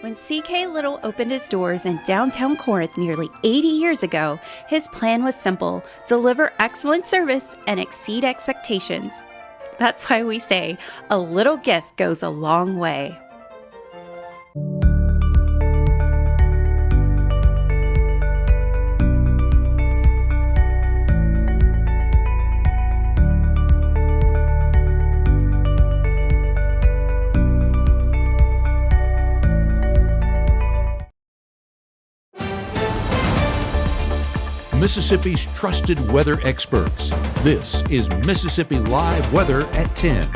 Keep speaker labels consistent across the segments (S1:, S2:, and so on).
S1: When C.K. Little opened his doors in downtown Corinth nearly 80 years ago, his plan was simple: deliver excellent service and exceed expectations. That's why we say a little gift goes a long way.
S2: Mississippi's trusted weather experts. This is Mississippi Live Weather at 10.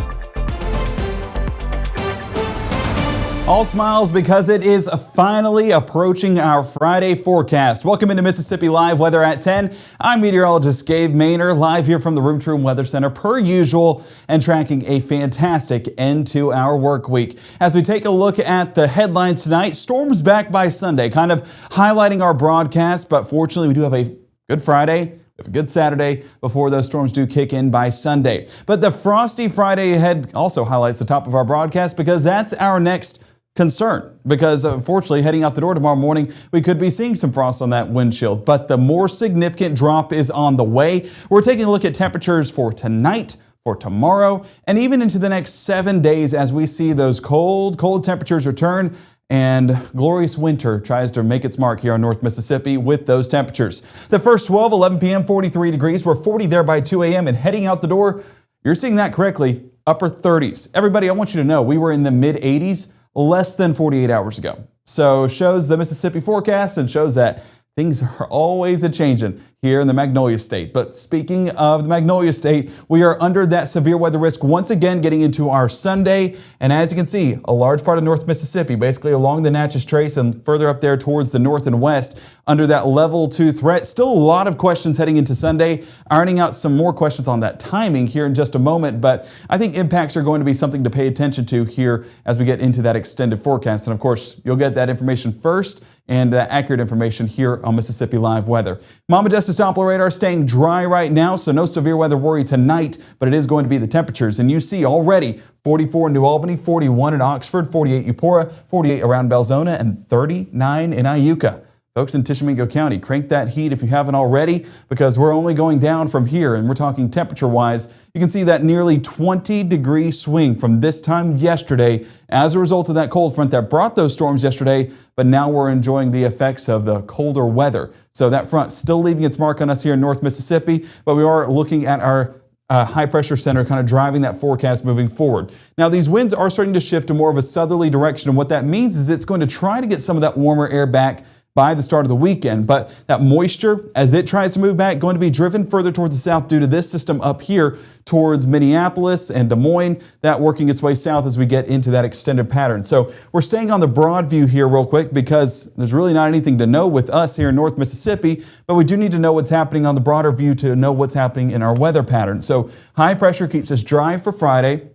S3: All smiles because it is finally approaching our Friday forecast. Welcome into Mississippi Live Weather at 10. I'm meteorologist Gabe Maynor, live here from the Room to Room Weather Center per usual, and tracking a fantastic end to our work week. As we take a look at the headlines tonight, storms back by Sunday, kind of highlighting our broadcast, but fortunately we do have a good Friday. We have a good Saturday before those storms do kick in by Sunday. But the Frosty Friday ahead also highlights the top of our broadcast because that's our next concern. Because unfortunately, heading out the door tomorrow morning, we could be seeing some frost on that windshield. But the more significant drop is on the way. We're taking a look at temperatures for tonight, for tomorrow, and even into the next 7 days as we see those cold temperatures return. And glorious winter tries to make its mark here on North Mississippi with those temperatures. The first 11 p.m., 43 degrees. We're 40 there by 2 a.m. and heading out the door, you're seeing that correctly, upper 30s. Everybody, I want you to know we were in the mid 80s less than 48 hours ago. So shows the Mississippi forecast and shows that things are always a-changing here in the Magnolia State. But speaking of the Magnolia State, we are under that severe weather risk once again getting into our Sunday. And as you can see, a large part of North Mississippi, basically along the Natchez Trace and further up there towards the north and west, under that level 2 threat. Still a lot of questions heading into Sunday, ironing out some more questions on that timing here in just a moment. But I think impacts are going to be something to pay attention to here as we get into that extended forecast. And of course, you'll get that information first and accurate information here on Mississippi Live Weather. Mama Justice Doppler radar staying dry right now, so no severe weather worry tonight, but it is going to be the temperatures. And you see already 44 in New Albany, 41 in Oxford, 48 Eupora, 48 around Belzona, and 39 in Iuka. Folks in Tishomingo County, crank that heat if you haven't already, because we're only going down from here, and we're talking temperature-wise. You can see that nearly 20-degree swing from this time yesterday as a result of that cold front that brought those storms yesterday, but now we're enjoying the effects of the colder weather. So that front still leaving its mark on us here in North Mississippi, but we are looking at our high pressure center kind of driving that forecast moving forward. Now these winds are starting to shift to more of a southerly direction, and what that means is it's going to try to get some of that warmer air back by the start of the weekend, but that moisture, as it tries to move back, going to be driven further towards the south due to this system up here towards Minneapolis and Des Moines, that working its way south as we get into that extended pattern. So we're staying on the broad view here real quick because there's really not anything to know with us here in North Mississippi, but we do need to know what's happening on the broader view to know what's happening in our weather pattern. So high pressure keeps us dry for Friday.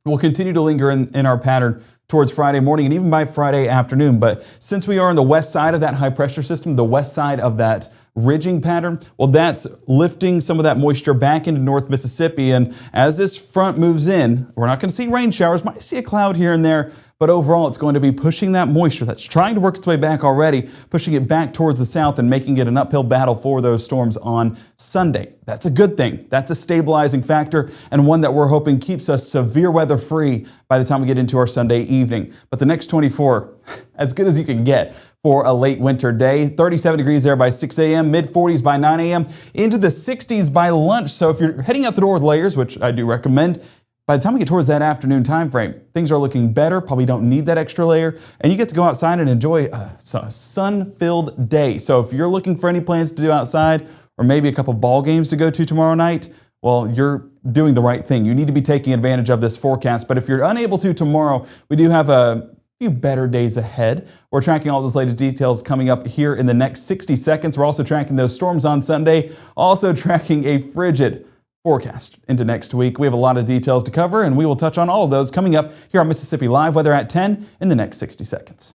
S3: We'll continue to linger in our pattern towards Friday morning and even by Friday afternoon. But since we are on the west side of that high pressure system, the west side of that ridging pattern, well, that's lifting some of that moisture back into North Mississippi. And as this front moves in, we're not going to see rain showers, might see a cloud here and there, but overall it's going to be pushing that moisture that's trying to work its way back already, pushing it back towards the south and making it an uphill battle for those storms on Sunday. That's a good thing. That's a stabilizing factor and one that we're hoping keeps us severe weather free by the time we get into our Sunday evening. But the next 24, as good as you can get for a late winter day. 37 degrees there by 6 a.m., mid 40s by 9 a.m., into the 60s by lunch. So if you're heading out the door with layers, which I do recommend, by the time we get towards that afternoon time frame, things are looking better, probably don't need that extra layer, and you get to go outside and enjoy a sun-filled day. So if you're looking for any plans to do outside, or maybe a couple ball games to go to tomorrow night, well, you're doing the right thing. You need to be taking advantage of this forecast. But if you're unable to tomorrow, we do have a few better days ahead. We're tracking all those latest details coming up here in the next 60 seconds. We're also tracking those storms on Sunday, also tracking a frigid forecast into next week. We have a lot of details to cover, and we will touch on all of those coming up here on Mississippi Live Weather at 10 in the next 60 seconds.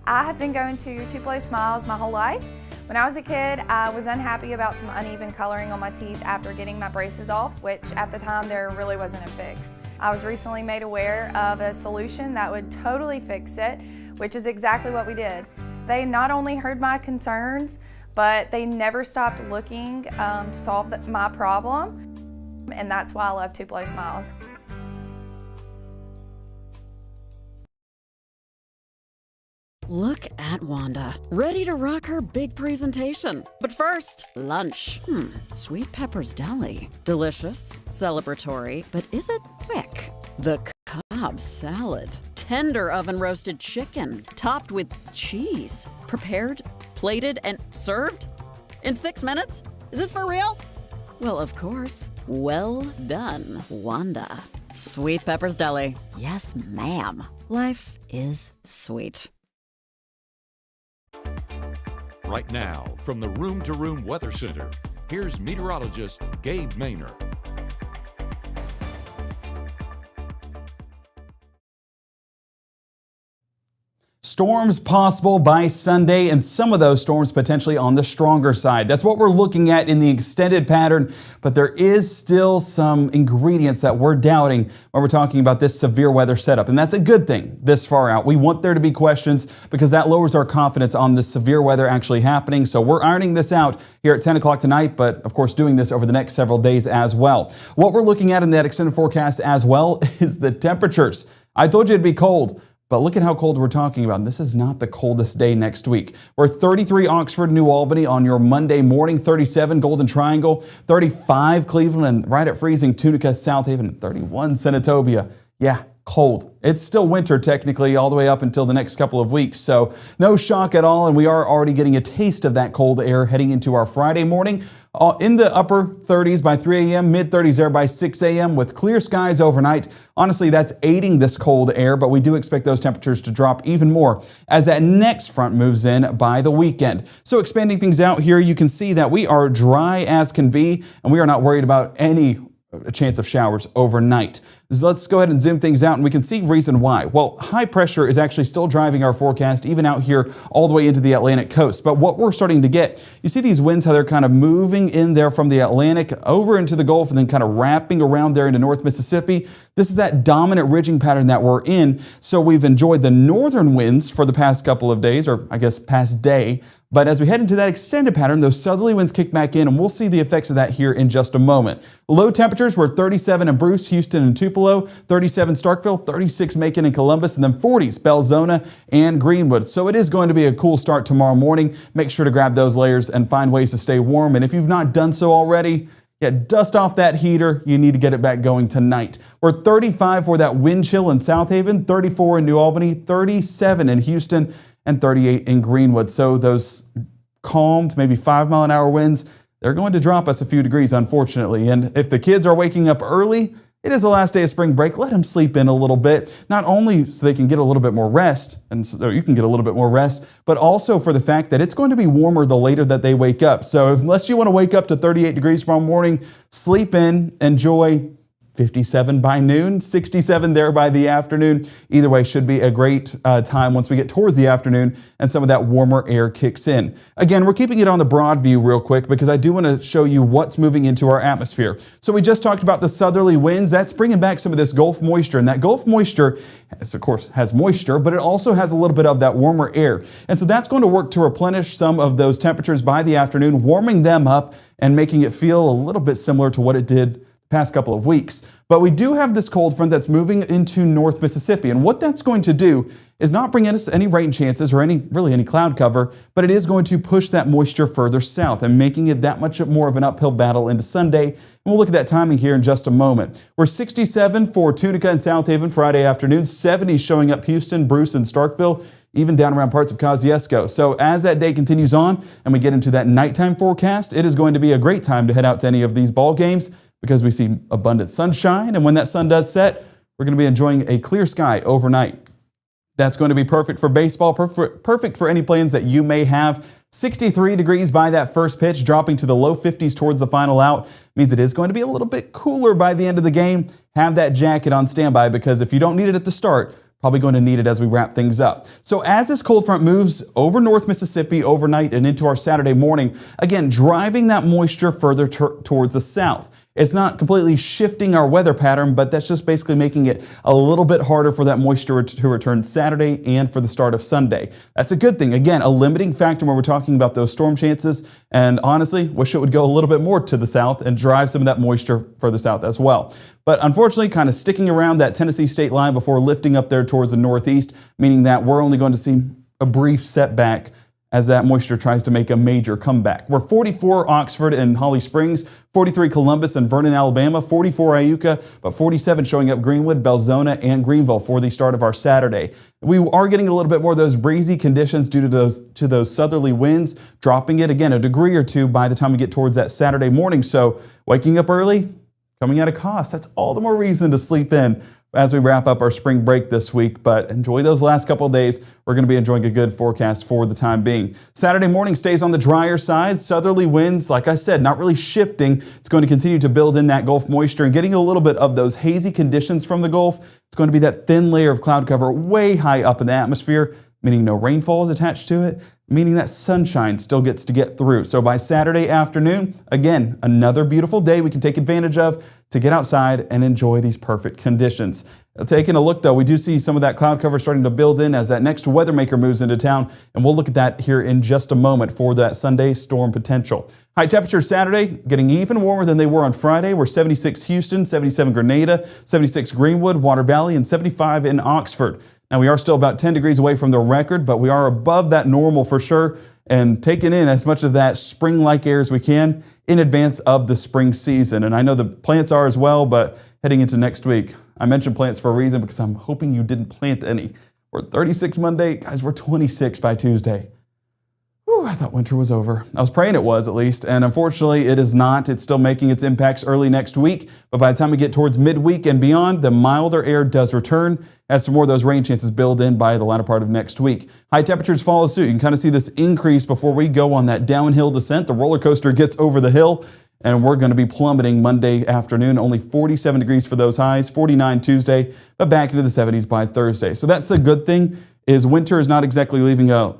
S4: I have been going to Tupelo Smiles my whole life. When I was a kid, I was unhappy about some uneven coloring on my teeth after getting my braces off, which at the time there really wasn't a fix. I was recently made aware of a solution that would totally fix it, which is exactly what we did. They not only heard my concerns, but they never stopped looking to solve my problem, and that's why I love Tupelo Smiles.
S5: Look at Wanda, ready to rock her big presentation. But first, lunch. Sweet Pepper's Deli. Delicious, celebratory, but is it quick? The Cobb salad. Tender oven-roasted chicken, topped with cheese. Prepared, plated, and served? In 6 minutes? Is this for real? Well, of course. Well done, Wanda. Sweet Pepper's Deli. Yes, ma'am. Life is sweet.
S2: Right now, from the Room to Room Weather Center, here's meteorologist Gabe Maynor.
S3: Storms possible by Sunday, and some of those storms potentially on the stronger side. That's what we're looking at in the extended pattern, but there is still some ingredients that we're doubting when we're talking about this severe weather setup, and that's a good thing this far out. We want there to be questions because that lowers our confidence on the severe weather actually happening, so we're ironing this out here at 10 o'clock tonight, but of course doing this over the next several days as well. What we're looking at in that extended forecast as well is the temperatures. I told you it'd be cold. But look at how cold we're talking about. This is not the coldest day next week. We're 33 Oxford, New Albany on your Monday morning, 37 Golden Triangle, 35 Cleveland, and right at freezing Tunica, South Haven, 31 Senatobia. Yeah, cold. It's still winter technically all the way up until the next couple of weeks, so no shock at all, and we are already getting a taste of that cold air heading into our Friday morning. In the upper 30s by 3 a.m., mid-30s there by 6 a.m. with clear skies overnight. Honestly, that's aiding this cold air, but we do expect those temperatures to drop even more as that next front moves in by the weekend. So expanding things out here, you can see that we are dry as can be, and we are not worried about any chance of showers overnight. So let's go ahead and zoom things out and we can see reason why. Well, high pressure is actually still driving our forecast even out here all the way into the Atlantic coast. But what we're starting to get, you see these winds, how they're kind of moving in there from the Atlantic over into the Gulf and then kind of wrapping around there into North Mississippi. This is that dominant ridging pattern that we're in. So we've enjoyed the northern winds for the past couple of days, or I guess past day. But as we head into that extended pattern, those southerly winds kick back in, and we'll see the effects of that here in just a moment. Low temperatures were 37 in Bruce, Houston, and Tupelo, 37 Starkville, 36 Macon and Columbus, and then 40s Belzona and Greenwood. So it is going to be a cool start tomorrow morning. Make sure to grab those layers and find ways to stay warm. And if you've not done so already, dust off that heater. You need to get it back going tonight. We're 35 for that wind chill in South Haven, 34 in New Albany, 37 in Houston, and 38 in Greenwood. So those calmed, maybe 5-mile-an-hour winds, they're going to drop us a few degrees, unfortunately. And if the kids are waking up early, it is the last day of spring break. Let them sleep in a little bit, not only so they can get a little bit more rest, and so you can get a little bit more rest, but also for the fact that it's going to be warmer the later that they wake up. So unless you want to wake up to 38 degrees tomorrow morning, sleep in, enjoy 57 by noon, 67 there by the afternoon. Either way, should be a great time once we get towards the afternoon and some of that warmer air kicks in. Again, we're keeping it on the broad view real quick because I do want to show you what's moving into our atmosphere. So we just talked about the southerly winds. That's bringing back some of this Gulf moisture, and that Gulf moisture, of course, has moisture, but it also has a little bit of that warmer air. And so that's going to work to replenish some of those temperatures by the afternoon, warming them up and making it feel a little bit similar to what it did past couple of weeks. But we do have this cold front that's moving into North Mississippi, and what that's going to do is not bring us any rain chances or any cloud cover, but it is going to push that moisture further south and making it that much more of an uphill battle into Sunday. And we'll look at that timing here in just a moment. We're 67 for Tunica and South Haven Friday afternoon, 70 showing up Houston, Bruce, and Starkville, even down around parts of Kosciuszko. So as that day continues on and we get into that nighttime forecast, it is going to be a great time to head out to any of these ball games, because we see abundant sunshine, and when that sun does set, we're going to be enjoying a clear sky overnight. That's going to be perfect for baseball, perfect for any plans that you may have. 63 degrees by that first pitch, dropping to the low 50s towards the final out. Means it is going to be a little bit cooler by the end of the game. Have that jacket on standby, because if you don't need it at the start, probably going to need it as we wrap things up. So as this cold front moves over North Mississippi overnight and into our Saturday morning, again, driving that moisture further towards the south. It's not completely shifting our weather pattern, but that's just basically making it a little bit harder for that moisture to return Saturday and for the start of Sunday. That's a good thing. Again, a limiting factor when we're talking about those storm chances, and honestly, wish it would go a little bit more to the south and drive some of that moisture further south as well. But unfortunately, kind of sticking around that Tennessee state line before lifting up there towards the northeast, meaning that we're only going to see a brief setback as that moisture tries to make a major comeback. We're 44 Oxford and Holly Springs, 43 Columbus and Vernon, Alabama, 44 Iuka, but 47 showing up Greenwood, Belzona, and Greenville for the start of our Saturday. We are getting a little bit more of those breezy conditions due to those southerly winds, dropping it again a degree or two by the time we get towards that Saturday morning. So waking up early, coming at a cost. That's all the more reason to sleep in as we wrap up our spring break this week, but enjoy those last couple of days. We're going to be enjoying a good forecast for the time being. Saturday morning stays on the drier side. Southerly winds, like I said, not really shifting. It's going to continue to build in that Gulf moisture and getting a little bit of those hazy conditions from the Gulf. It's going to be that thin layer of cloud cover way high up in the atmosphere, meaning no rainfall is attached to it, meaning that sunshine still gets to get through. So by Saturday afternoon, again, another beautiful day we can take advantage of to get outside and enjoy these perfect conditions. Taking a look though, we do see some of that cloud cover starting to build in as that next weather maker moves into town, and we'll look at that here in just a moment for that Sunday storm potential. High temperatures Saturday getting even warmer than they were on Friday. We're 76 Houston, 77 Grenada, 76 Greenwood, Water Valley, and 75 in Oxford. Now we are still about 10 degrees away from the record, but we are above that normal for sure, and taking in as much of that spring-like air as we can in advance of the spring season. And I know the plants are as well, but heading into next week, I mentioned plants for a reason because I'm hoping you didn't plant any. We're 36 Monday, guys, we're 26 by Tuesday. Whew, I thought winter was over. I was praying it was, at least, and unfortunately it is not. It's still making its impacts early next week, but by the time we get towards midweek and beyond, the milder air does return as some more of those rain chances build in by the latter part of next week. High temperatures follow suit. You can kind of see this increase before we go on that downhill descent. The roller coaster gets over the hill, and we're going to be plummeting Monday afternoon. Only 47 degrees for those highs, 49 Tuesday, but back into the 70s by Thursday. So that's the good thing, is winter is not exactly leaving a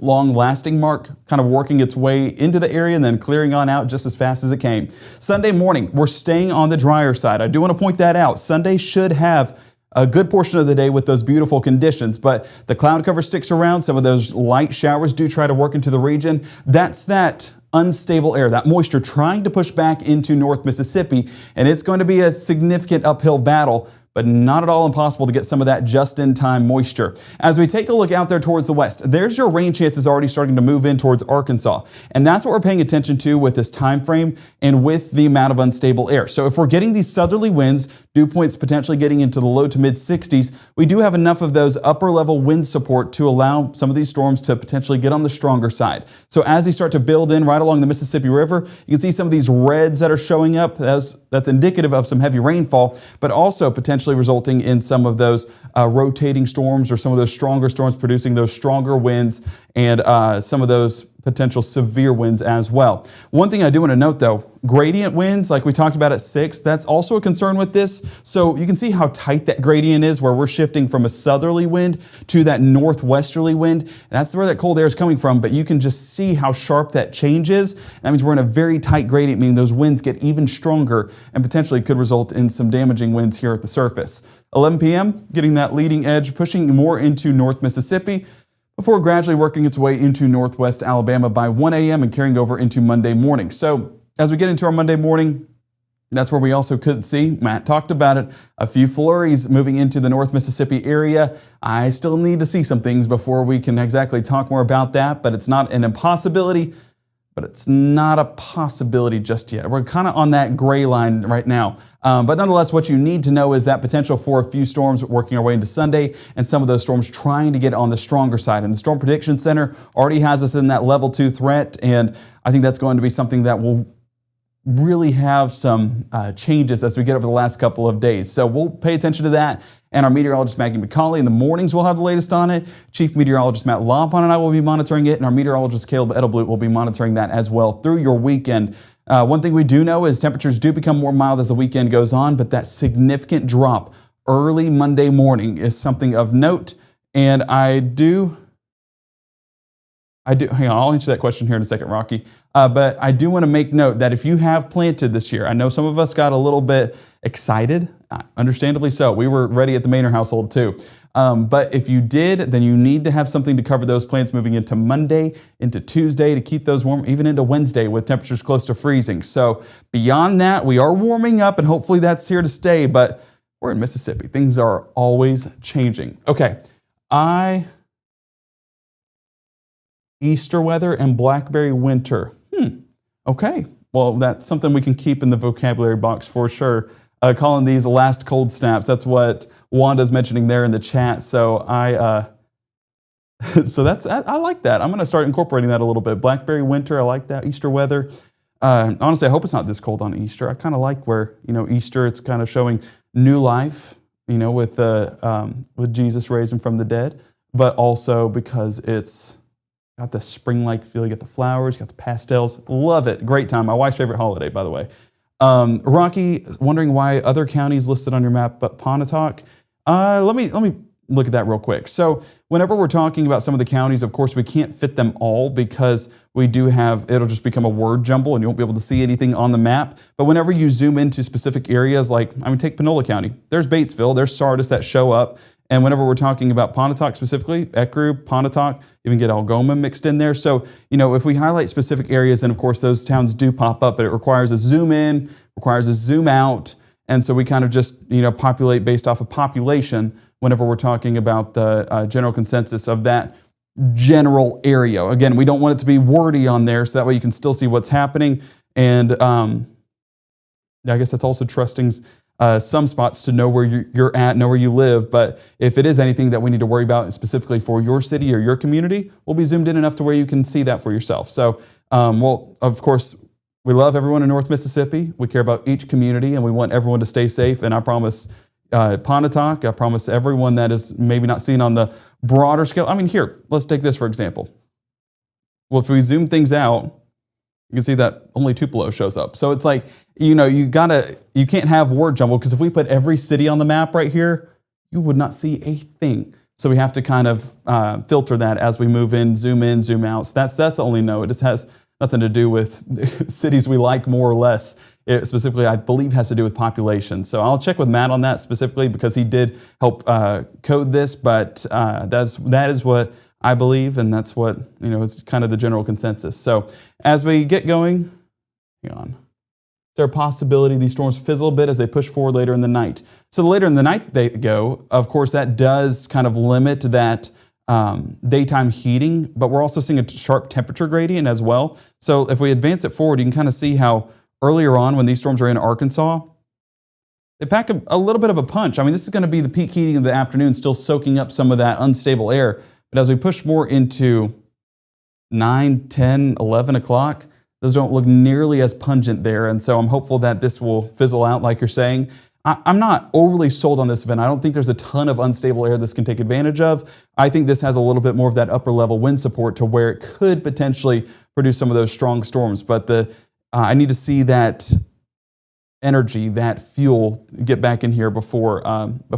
S3: long-lasting mark, kind of working its way into the area and then clearing on out just as fast as it came. Sunday morning, we're staying on the drier side. I do want to point that out. Sunday should have a good portion of the day with those beautiful conditions, but the cloud cover sticks around. Some of those light showers do try to work into the region. That's that unstable air, that moisture trying to push back into North Mississippi, and it's going to be a significant uphill battle, but not at all impossible to get some of that just-in-time moisture. As we take a look out there towards the west, there's your rain chances already starting to move in towards Arkansas. And that's what we're paying attention to with this time frame and with the amount of unstable air. So if we're getting these southerly winds, dew points potentially getting into the low to mid 60s, we do have enough of those upper level wind support to allow some of these storms to potentially get on the stronger side. So as they start to build in right along the Mississippi River, you can see some of these reds that are showing up. That's indicative of some heavy rainfall, but also potentially resulting in some of those rotating storms or some of those stronger storms producing those stronger winds and some of those potential severe winds as well. One thing I do want to note though, gradient winds, like we talked about at 6, that's also a concern with this. So you can see how tight that gradient is where we're shifting from a southerly wind to that northwesterly wind. And that's where that cold air is coming from, but you can just see how sharp that change is. That means we're in a very tight gradient, meaning those winds get even stronger and potentially could result in some damaging winds here at the surface. 11 p.m., getting that leading edge, pushing more into North Mississippi, before gradually working its way into northwest Alabama by 1 a.m. and carrying over into Monday morning. So as we get into our Monday morning, that's where we also could see, Matt talked about it, a few flurries moving into the North Mississippi area. I still need to see some things before we can exactly talk more about that, but it's not an impossibility, but it's not a possibility just yet. We're kind of on that gray line right now. But nonetheless, what you need to know is that potential for a few storms working our way into Sunday and some of those storms trying to get on the stronger side. And the Storm Prediction Center already has us in that level 2 threat. And I think that's going to be something that will really have some changes as we get over the last couple of days. So we'll pay attention to that. And our meteorologist Maggie McCauley in the mornings will have the latest on it. Chief Meteorologist Matt Lompon and I will be monitoring it. And our meteorologist Caleb Edelblut will be monitoring that as well through your weekend. One thing we do know is temperatures do become more mild as the weekend goes on, but that significant drop early Monday morning is something of note. And I do hang on, I'll answer that question here in a second, Rocky. But I do want to make note that if you have planted this year, I know some of us got a little bit excited, understandably so. We were ready at the Maynard household too. But if you did, then you need to have something to cover those plants moving into Monday, into Tuesday to keep those warm, even into Wednesday with temperatures close to freezing. So beyond that, we are warming up and hopefully that's here to stay, but we're in Mississippi. Things are always changing. Okay, Easter weather and blackberry winter. Okay, well, that's something we can keep in the vocabulary box for sure. Calling these last cold snaps. That's what Wanda's mentioning there in the chat. So I like that. I'm going to start incorporating that a little bit. Blackberry winter, I like that. Easter weather. Honestly, I hope it's not this cold on Easter. I kind of like where, Easter, it's kind of showing new life, with Jesus raising from the dead, but also because it's got the spring-like feel. You got the flowers, you got the pastels. Love it. Great time. My wife's favorite holiday, by the way. Rocky, wondering why other counties listed on your map but Pontotoc. Let me look at that real quick. So whenever we're talking about some of the counties, of course, we can't fit them all because we do have, it'll just become a word jumble and you won't be able to see anything on the map. But whenever you zoom into specific areas, like, take Panola County. There's Batesville, there's Sardis that show up. And whenever we're talking about Pontotoc specifically, Ecru, Pontotoc, even get Algoma mixed in there. So, if we highlight specific areas, and of course those towns do pop up, but it requires a zoom in, requires a zoom out. And so we kind of just, populate based off of population whenever we're talking about the general consensus of that general area. Again, we don't want it to be wordy on there, so that way you can still see what's happening. And I guess that's also trusting some spots to know where you're at, know where you live. But if it is anything that we need to worry about specifically for your city or your community, we'll be zoomed in enough to where you can see that for yourself. So, of course, we love everyone in North Mississippi. We care about each community and we want everyone to stay safe. And I promise Pontotoc, I promise everyone that is maybe not seen on the broader scale. Here, let's take this for example. Well, if we zoom things out, you can see that only Tupelo shows up. So it's like, you can't have word jumble, because if we put every city on the map right here, you would not see a thing. So we have to kind of filter that as we move in, zoom out. So that's the only note. It has nothing to do with cities we like more or less. It specifically, I believe, has to do with population. So I'll check with Matt on that specifically because he did help code this, but that is what I believe, and that's what, is kind of the general consensus. So as we get going, hang on. Is there a possibility these storms fizzle a bit as they push forward later in the night? So the later in the night they go, of course, that does kind of limit that daytime heating, but we're also seeing a sharp temperature gradient as well. So if we advance it forward, you can kind of see how earlier on when these storms are in Arkansas, they pack a little bit of a punch. This is going to be the peak heating of the afternoon, still soaking up some of that unstable air. But as we push more into 9, 10, 11 o'clock, those don't look nearly as pungent there. And so I'm hopeful that this will fizzle out like you're saying. I'm not overly sold on this event. I don't think there's a ton of unstable air this can take advantage of. I think this has a little bit more of that upper level wind support to where it could potentially produce some of those strong storms. But I need to see that energy, that fuel get back in here before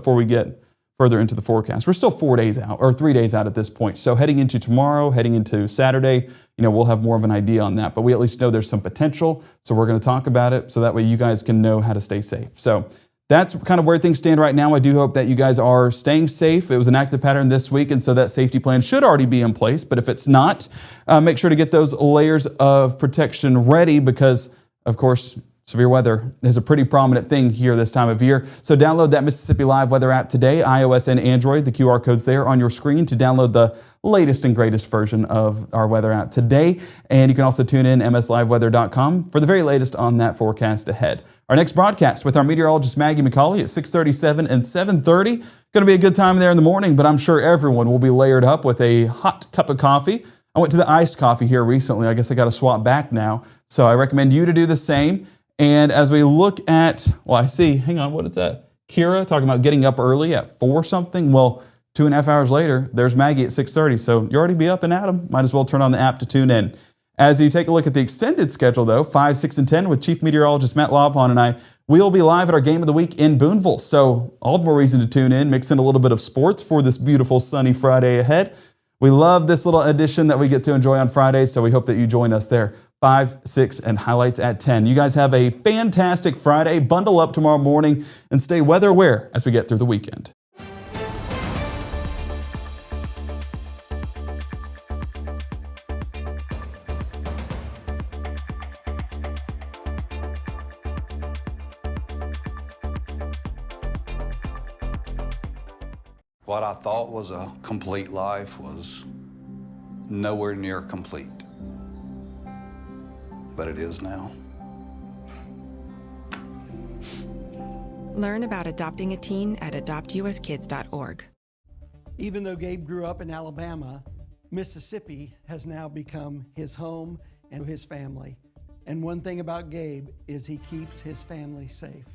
S3: we get further into the forecast. We're still 4 days out, or 3 days out at this point. So heading into tomorrow, heading into Saturday, we'll have more of an idea on that. But we at least know there's some potential. So we're going to talk about it so that way you guys can know how to stay safe. So that's kind of where things stand right now. I do hope that you guys are staying safe. It was an active pattern this week, and so that safety plan should already be in place. But if it's not, make sure to get those layers of protection ready because, of course, severe weather is a pretty prominent thing here this time of year. So download that Mississippi Live weather app today, iOS and Android. The QR code's there on your screen to download the latest and greatest version of our weather app today. And you can also tune in msliveweather.com for the very latest on that forecast ahead. Our next broadcast with our meteorologist Maggie McCauley at 6:37 and 7:30. Going to be a good time there in the morning, but I'm sure everyone will be layered up with a hot cup of coffee. I went to the iced coffee here recently. I guess I got to swap back now. So I recommend you to do the same. And as we look at, I see, hang on, what is that? Kira talking about getting up early at 4 something. Well, 2.5 hours later, there's Maggie at 6:30. So you already be up and at 'em. Might as well turn on the app to tune in. As you take a look at the extended schedule, though, 5, 6, and 10 with Chief Meteorologist Matt Laupon and I, we'll be live at our Game of the Week in Booneville. So all the more reason to tune in, mix in a little bit of sports for this beautiful sunny Friday ahead. We love this little edition that we get to enjoy on Fridays, so we hope that you join us there. 5, 6, and highlights at 10. You guys have a fantastic Friday. Bundle up tomorrow morning and stay weather aware as we get through the weekend.
S6: What I thought was a complete life was nowhere near complete, but it is now.
S7: Learn about adopting a teen at adoptuskids.org.
S8: Even though Gabe grew up in Alabama, Mississippi has now become his home and his family. And one thing about Gabe is he keeps his family safe.